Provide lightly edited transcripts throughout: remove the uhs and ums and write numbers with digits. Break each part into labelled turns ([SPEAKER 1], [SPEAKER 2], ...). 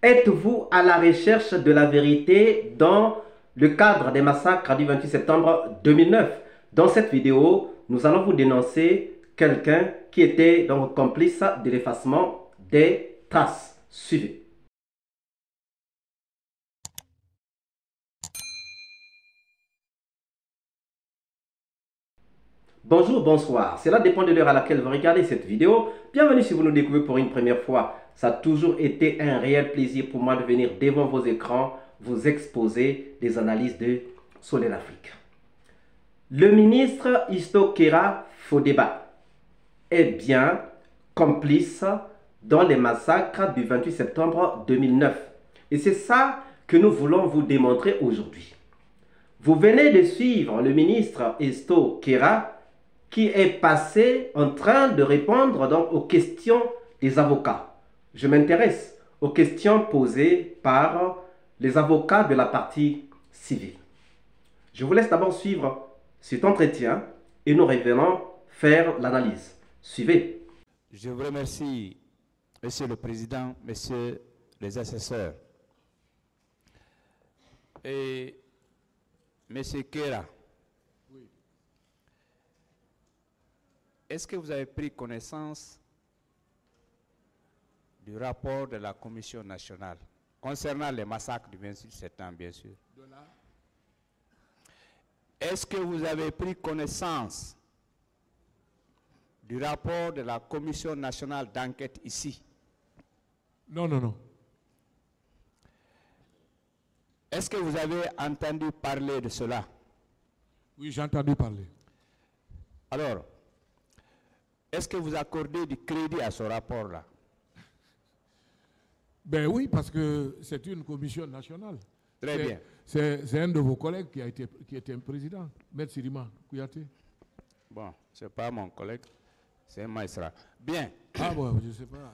[SPEAKER 1] Êtes-vous à la recherche de la vérité dans le cadre des massacres du 28 septembre 2009? Dans cette vidéo, nous allons vous dénoncer quelqu'un qui était donc complice de l'effacement des traces. Suivez. Bonjour, bonsoir. Cela dépend de l'heure à laquelle vous regardez cette vidéo. Bienvenue si vous nous découvrez pour une première fois. Ça a toujours été un réel plaisir pour moi de venir devant vos écrans vous exposer des analyses de Soleil Afrique. Le ministre Isto Kera Fodeba est bien complice dans les massacres du 28 septembre 2009. Et c'est ça que nous voulons vous démontrer aujourd'hui. Vous venez de suivre le ministre Isto Kera qui est passé en train de répondre donc aux questions des avocats. Je m'intéresse aux questions posées par les avocats de la partie civile. Je vous laisse d'abord suivre cet entretien et nous revenons faire l'analyse. Suivez.
[SPEAKER 2] Je vous remercie, Monsieur le Président, Messieurs les assesseurs. Et Monsieur Kera, oui. Est-ce que vous avez pris connaissance du rapport de la Commission nationale concernant les massacres du 26 septembre, bien sûr? Est-ce que vous avez pris connaissance du rapport de la Commission nationale d'enquête ici?
[SPEAKER 3] Non, non, non.
[SPEAKER 2] Est-ce que vous avez entendu parler de cela?
[SPEAKER 3] Oui, j'ai entendu parler.
[SPEAKER 2] Alors, est-ce que vous accordez du crédit à ce rapport-là?
[SPEAKER 3] Ben oui, parce que c'est une commission nationale.
[SPEAKER 2] Très bien.
[SPEAKER 3] C'est un de vos collègues qui était un président, M. Sirima Kouyaté.
[SPEAKER 2] Bon, ce n'est pas mon collègue, c'est un magistrat. Bien.
[SPEAKER 3] Ah bon, je ne sais pas.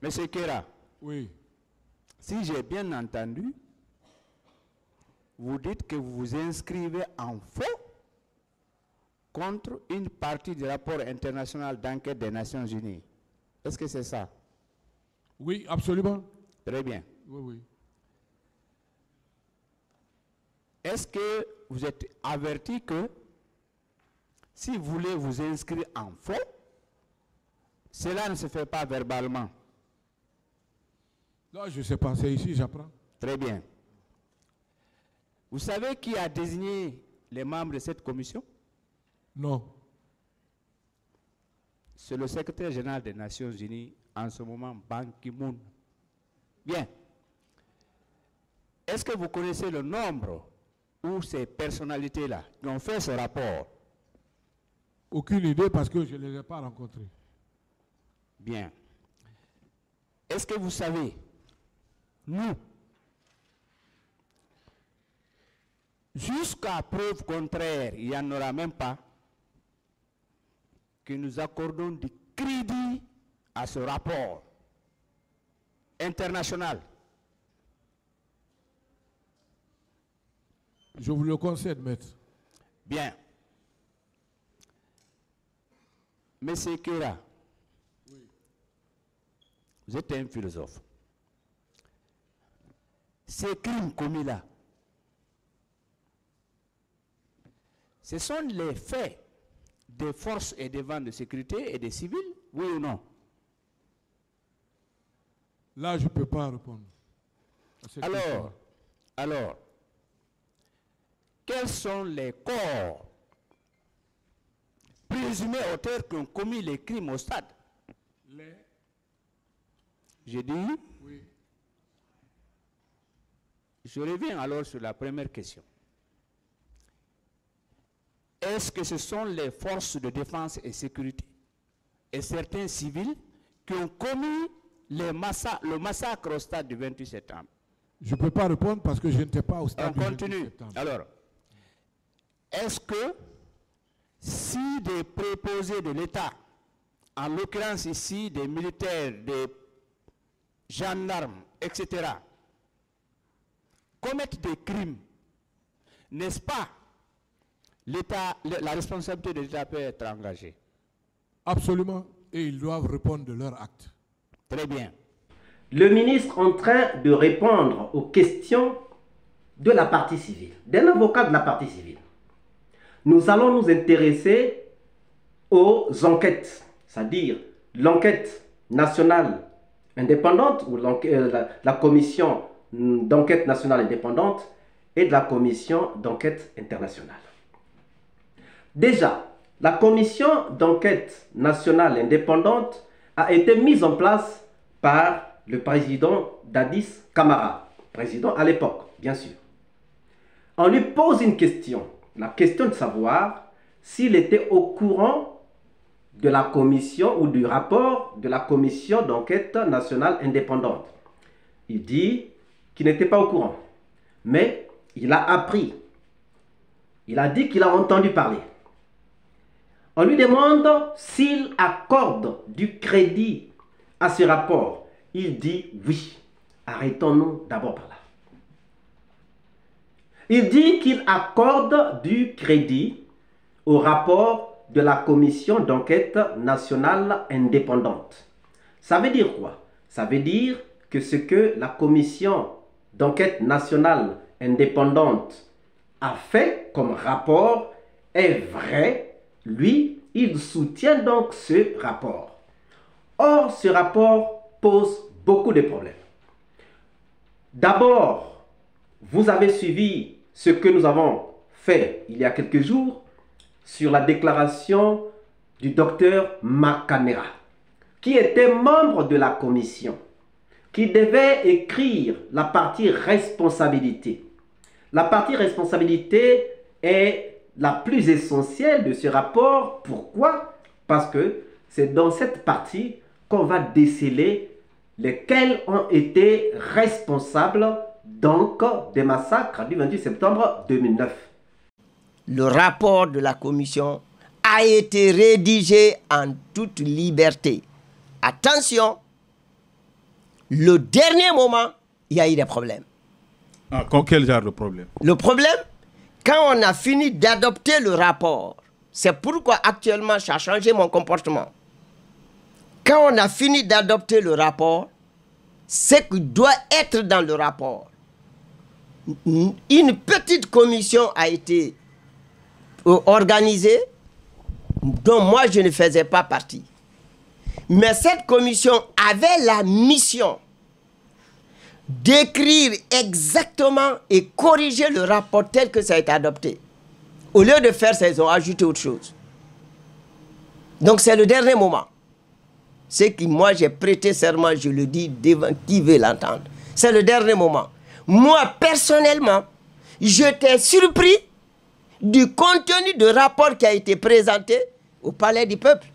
[SPEAKER 2] Monsieur Kera.
[SPEAKER 3] Oui.
[SPEAKER 2] Si j'ai bien entendu, vous dites que vous vous inscrivez en faux contre une partie du rapport international d'enquête des Nations Unies. Est-ce que c'est ça?
[SPEAKER 3] Oui, absolument.
[SPEAKER 2] Très bien.
[SPEAKER 3] Oui, oui.
[SPEAKER 2] Est-ce que vous êtes averti que si vous voulez vous inscrire en faux, cela ne se fait pas verbalement?
[SPEAKER 3] Non, je ne sais pas, c'est ici, j'apprends.
[SPEAKER 2] Très bien. Vous savez qui a désigné les membres de cette commission?
[SPEAKER 3] Non.
[SPEAKER 2] C'est le secrétaire général des Nations Unies, en ce moment, Ban Ki-moon. Bien. Est-ce que vous connaissez le nombre ou ces personnalités-là qui ont fait ce rapport?
[SPEAKER 3] Aucune idée parce que je ne les ai pas rencontrés.
[SPEAKER 2] Bien. Est-ce que vous savez, nous, jusqu'à preuve contraire, il n'y en aura même pas, que nous accordons du crédit à ce rapport international?
[SPEAKER 3] Je vous le concède, maître.
[SPEAKER 2] Bien. Monsieur Kera, oui. Vous êtes un philosophe. Ces crimes commis là, ce sont les faits des forces et des vents de sécurité et des civils, oui ou non?
[SPEAKER 3] Là, je ne peux pas répondre.
[SPEAKER 2] Alors, quels sont les corps présumés auteurs qui ont commis les crimes au stade? J'ai dit, oui. Je reviens alors sur la première question. Est-ce que ce sont les forces de défense et sécurité et certains civils qui ont commis le massacre au stade du 28 septembre?
[SPEAKER 3] Je ne peux pas répondre parce que je n'étais pas au stade
[SPEAKER 2] du 28
[SPEAKER 3] septembre. On
[SPEAKER 2] continue. Alors, est-ce que si des préposés de l'État, en l'occurrence ici des militaires, des gendarmes, etc., commettent des crimes, n'est-ce pas, la responsabilité de l'État peut être engagée?
[SPEAKER 3] Absolument. Et ils doivent répondre de leurs actes.
[SPEAKER 2] Très bien.
[SPEAKER 1] le ministre en train de répondre aux questions de la partie civile, d'un avocat de la partie civile. Nous allons nous intéresser aux enquêtes, c'est-à-dire l'enquête nationale indépendante ou la commission d'enquête nationale indépendante et de la commission d'enquête internationale. Déjà, la commission d'enquête nationale indépendante a été mise en place par le président Dadis Camara, président à l'époque, bien sûr. On lui pose une question, la question de savoir s'il était au courant de la commission ou du rapport de la commission d'enquête nationale indépendante. Il dit qu'il n'était pas au courant, mais il a appris. Il a dit qu'il a entendu parler. On lui demande s'il accorde du crédit à ce rapport. Il dit oui. Arrêtons-nous d'abord par là. Il dit qu'il accorde du crédit au rapport de la commission d'enquête nationale indépendante. Ça veut dire quoi? Ça veut dire que ce que la commission d'enquête nationale indépendante a fait comme rapport est vrai. Lui, il soutient donc ce rapport. Or, ce rapport pose beaucoup de problèmes. D'abord, vous avez suivi ce que nous avons fait il y a quelques jours sur la déclaration du docteur Makanera, qui était membre de la commission, qui devait écrire la partie responsabilité. La partie responsabilité est la plus essentielle de ce rapport. Pourquoi? Parce que c'est dans cette partie qu'on va déceler lesquels ont été responsables donc des massacres du 28 septembre 2009.
[SPEAKER 4] Le rapport de la commission a été rédigé en toute liberté. Attention, le dernier moment, il y a eu des problèmes.
[SPEAKER 5] Ah, quel genre de problème?
[SPEAKER 4] Le problème, quand on a fini d'adopter le rapport, c'est pourquoi actuellement ça a changé mon comportement. Quand on a fini d'adopter le rapport, ce qui doit être dans le rapport, une petite commission a été organisée, dont moi je ne faisais pas partie. Mais cette commission avait la mission d'écrire exactement et corriger le rapport tel que ça a été adopté. Au lieu de faire ça, ils ont ajouté autre chose. Donc c'est le dernier moment. C'est que moi j'ai prêté serment, je le dis devant qui veut l'entendre. C'est le dernier moment. Moi personnellement, j'étais surpris du contenu du rapport qui a été présenté au Palais du Peuple.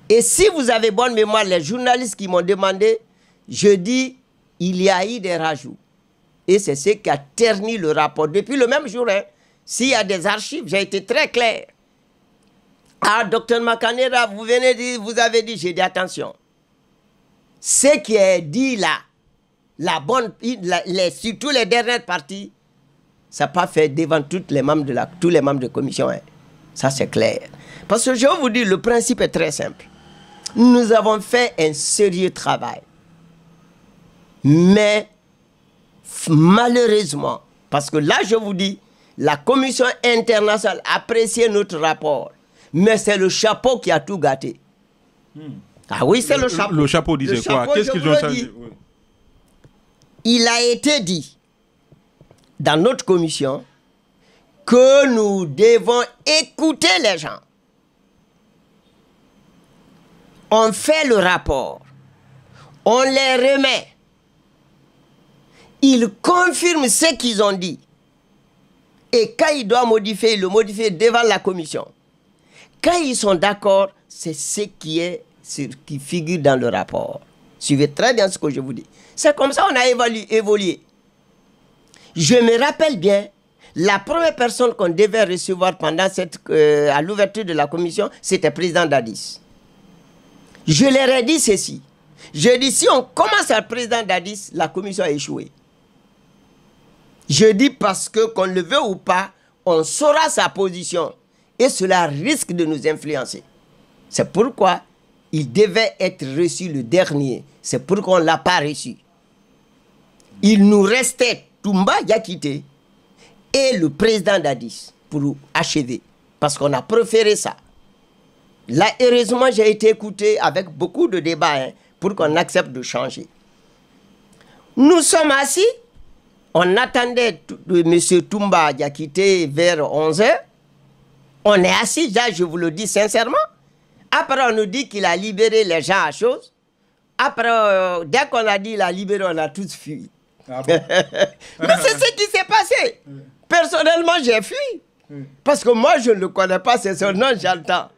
[SPEAKER 4] Et si vous avez bonne mémoire, les journalistes qui m'ont demandé, je dis, il y a eu des rajouts. Et c'est ce qui a terni le rapport. Depuis le même jour, hein, s'il y a des archives, j'ai été très clair. Ah, docteur Makanera, vous venez de dire, vous avez dit, j'ai dit attention. Ce qui est dit là, surtout les dernières parties, ça n'a pas fait devant tous les membres de la commission. Hein. Ça, c'est clair. Parce que je vais vous dire, le principe est très simple. Nous avons fait un sérieux travail. Mais, malheureusement, parce que là, je vous dis, la commission internationale a apprécié notre rapport. Mais c'est le chapeau qui a tout gâté. Ah oui, c'est le chapeau.
[SPEAKER 5] Le chapeau disait quoi? Qu'est-ce qu'ils ont changé? Oui.
[SPEAKER 4] Il a été dit dans notre commission que nous devons écouter les gens. On fait le rapport, on les remet, ils confirment ce qu'ils ont dit. Et quand ils doivent modifier, ils le modifient devant la commission. Quand ils sont d'accord, c'est ce qui figure dans le rapport. Suivez très bien ce que je vous dis. C'est comme ça qu'on a évolué. Je me rappelle bien, la première personne qu'on devait recevoir pendant à l'ouverture de la commission, c'était le président Dadis. Je leur ai dit ceci. Je dis, si on commence à le président Dadis, la commission a échoué. Je dis parce que, qu'on le veut ou pas, on saura sa position. Et cela risque de nous influencer. C'est pourquoi il devait être reçu le dernier. C'est pourquoi on ne l'a pas reçu. Il nous restait Toumba Diakité et le président d'Addis pour achever. Parce qu'on a préféré ça. Là, heureusement, j'ai été écouté avec beaucoup de débats pour qu'on accepte de changer. Nous sommes assis. On attendait M. Toumba Diakité vers 11h. On est assis, là, je vous le dis sincèrement. Après, on nous dit qu'il a libéré les gens à chose. Après, dès qu'on a dit qu'il a libéré, on a tous fui. Ah bon? Mais c'est ce qui s'est passé. Personnellement, j'ai fui. Parce que moi, je ne le connais pas, c'est son nom, j'entends.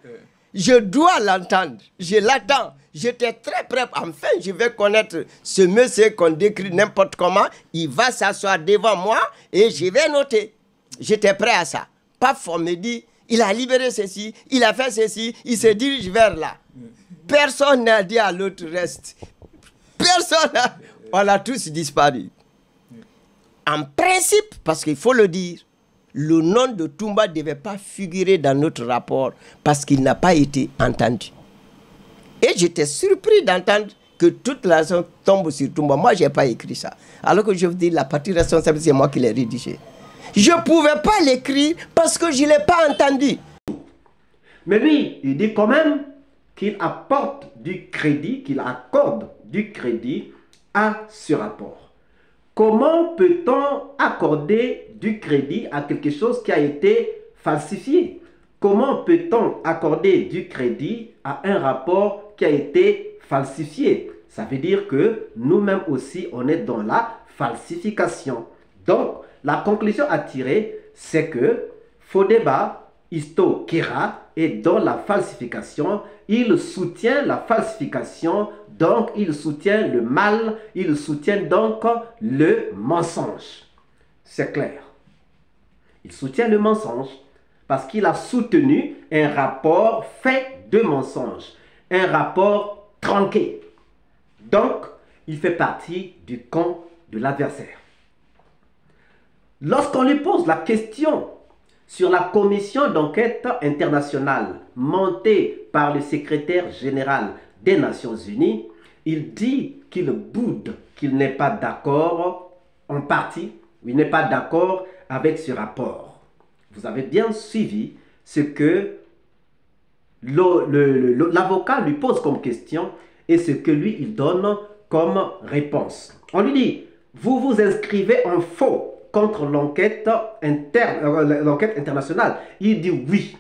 [SPEAKER 4] Je dois l'entendre. Je l'attends. J'étais très prêt. Enfin, je vais connaître ce monsieur qu'on décrit n'importe comment. Il va s'asseoir devant moi et je vais noter. J'étais prêt à ça. Paf, on me dit, il a libéré ceci, il a fait ceci, il se dirige vers là. Personne n'a dit à l'autre reste. Personne n'a... On a tous disparu. En principe, parce qu'il faut le dire, le nom de Toumba ne devait pas figurer dans notre rapport parce qu'il n'a pas été entendu. Et j'étais surpris d'entendre que toute la raison tombe sur Toumba. Moi, je n'ai pas écrit ça. Alors que je vous dis, la partie responsable, c'est moi qui l'ai rédigé. Je ne pouvais pas l'écrire parce que je ne l'ai pas entendu.
[SPEAKER 1] Mais lui, il dit quand même qu'il apporte du crédit, qu'il accorde du crédit à ce rapport. Comment peut-on accorder du crédit à quelque chose qui a été falsifié? Comment peut-on accorder du crédit à un rapport qui a été falsifié? Ça veut dire que nous-mêmes aussi, on est dans la falsification. Donc, la conclusion à tirer, c'est que Fodeba Isto Kera est dans la falsification. Il soutient la falsification, donc il soutient le mal, il soutient donc le mensonge. C'est clair. Il soutient le mensonge parce qu'il a soutenu un rapport fait de mensonges, un rapport tronqué. Donc, il fait partie du camp de l'adversaire. Lorsqu'on lui pose la question sur la commission d'enquête internationale montée par le secrétaire général des Nations Unies, il dit qu'il boude, qu'il n'est pas d'accord en partie, il n'est pas d'accord avec ce rapport. Vous avez bien suivi ce que l'avocat lui pose comme question et ce que lui, il donne comme réponse. On lui dit, vous vous inscrivez en faux contre l'enquête internationale. Il dit oui.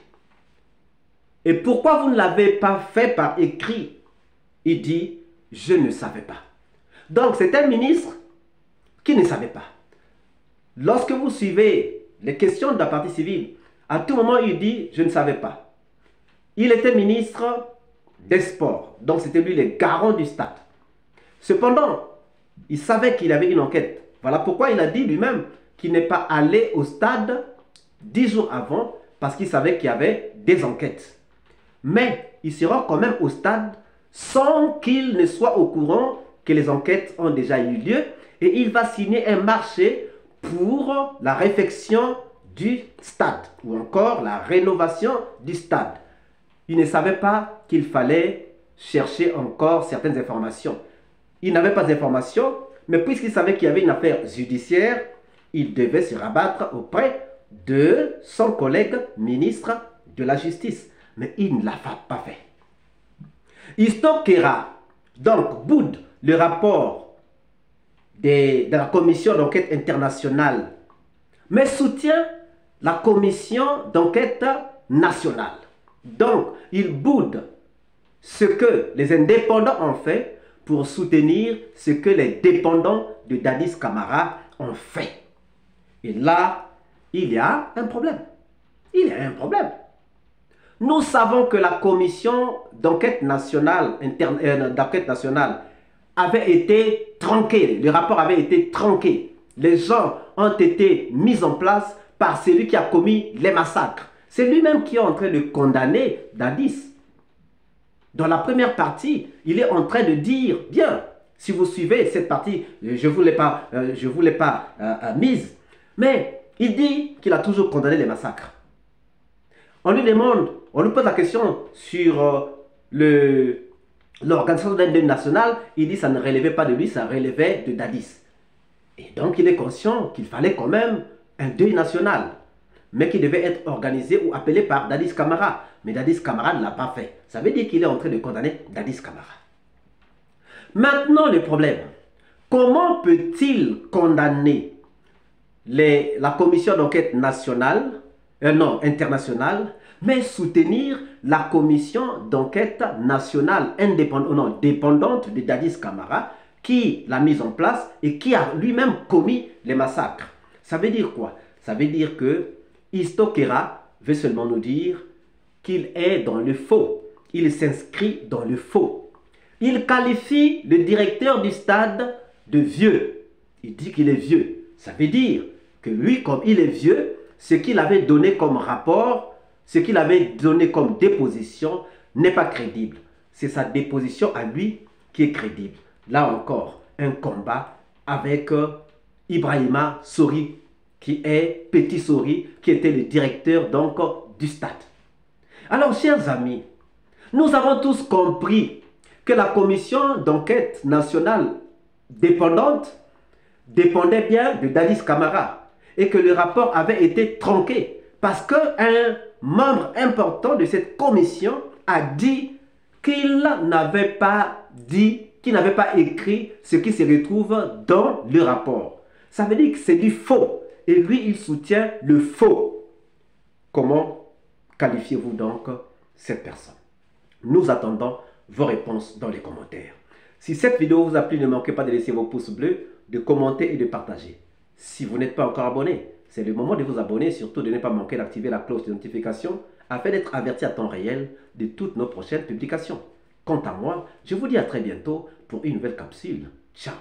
[SPEAKER 1] Et pourquoi vous ne l'avez pas fait par écrit? Il dit, je ne savais pas. Donc c'est un ministre qui ne savait pas. Lorsque vous suivez les questions de la partie civile, à tout moment il dit, je ne savais pas. Il était ministre des Sports, donc c'était lui le garant du stade. Cependant, il savait qu'il y avait une enquête. Voilà pourquoi il a dit lui-même qu'il n'est pas allé au stade 10 jours avant parce qu'il savait qu'il y avait des enquêtes. Mais il se rend quand même au stade sans qu'il ne soit au courant que les enquêtes ont déjà eu lieu et il va signer un marché pour la réfection du stade ou encore la rénovation du stade. Il ne savait pas qu'il fallait chercher encore certaines informations. Il n'avait pas d'informations, mais puisqu'il savait qu'il y avait une affaire judiciaire, il devait se rabattre auprès de son collègue ministre de la Justice. Mais il ne l'a pas fait. Isto Kera, donc, boude le rapport de la commission d'enquête internationale, mais soutient la commission d'enquête nationale. Donc, il boude ce que les indépendants ont fait pour soutenir ce que les dépendants de Dadis Camara ont fait. Et là, il y a un problème. Il y a un problème. Nous savons que la commission d'enquête nationale, avait été tronquée. Le rapport avait été tronqué. Les gens ont été mis en place par celui qui a commis les massacres. C'est lui-même qui est en train de condamner Dadis. Dans la première partie, il est en train de dire, bien, si vous suivez cette partie, je ne vous l'ai pas mise, mais il dit qu'il a toujours condamné les massacres. On lui demande, on lui pose la question sur l'organisation d'un deuil national, il dit que ça ne relevait pas de lui, ça relevait de Dadis. Et donc il est conscient qu'il fallait quand même un deuil national, mais qui devait être organisé ou appelé par Dadis Camara. Mais Dadis Camara ne l'a pas fait. Ça veut dire qu'il est en train de condamner Dadis Camara. Maintenant le problème, comment peut-il condamner la commission d'enquête nationale, internationale, mais soutenir la commission d'enquête nationale dépendante de Dadis Camara, qui l'a mise en place et qui a lui-même commis les massacres? Ça veut dire quoi? Ça veut dire que Isto Kera veut seulement nous dire qu'il est dans le faux. Il s'inscrit dans le faux. Il qualifie le directeur du stade de vieux. Il dit qu'il est vieux. Ça veut dire que lui, comme il est vieux, ce qu'il avait donné comme rapport, ce qu'il avait donné comme déposition n'est pas crédible. C'est sa déposition à lui qui est crédible. Là encore, un combat avec Ibrahima Sori, qui est Petit Sori, qui était le directeur donc du stade. Alors, chers amis, nous avons tous compris que la commission d'enquête nationale dépendante dépendait bien de Dadis Camara et que le rapport avait été tronqué parce qu'un membre important de cette commission a dit qu'il n'avait pas dit, qu'il n'avait pas écrit ce qui se retrouve dans le rapport. Ça veut dire que c'est du faux. Et lui, il soutient le faux. Comment qualifiez-vous donc cette personne? Nous attendons vos réponses dans les commentaires. Si cette vidéo vous a plu, ne manquez pas de laisser vos pouces bleus, de commenter et de partager. Si vous n'êtes pas encore abonné, c'est le moment de vous abonner, surtout de ne pas manquer d'activer la cloche de notification afin d'être averti à temps réel de toutes nos prochaines publications. Quant à moi, je vous dis à très bientôt pour une nouvelle capsule. Ciao!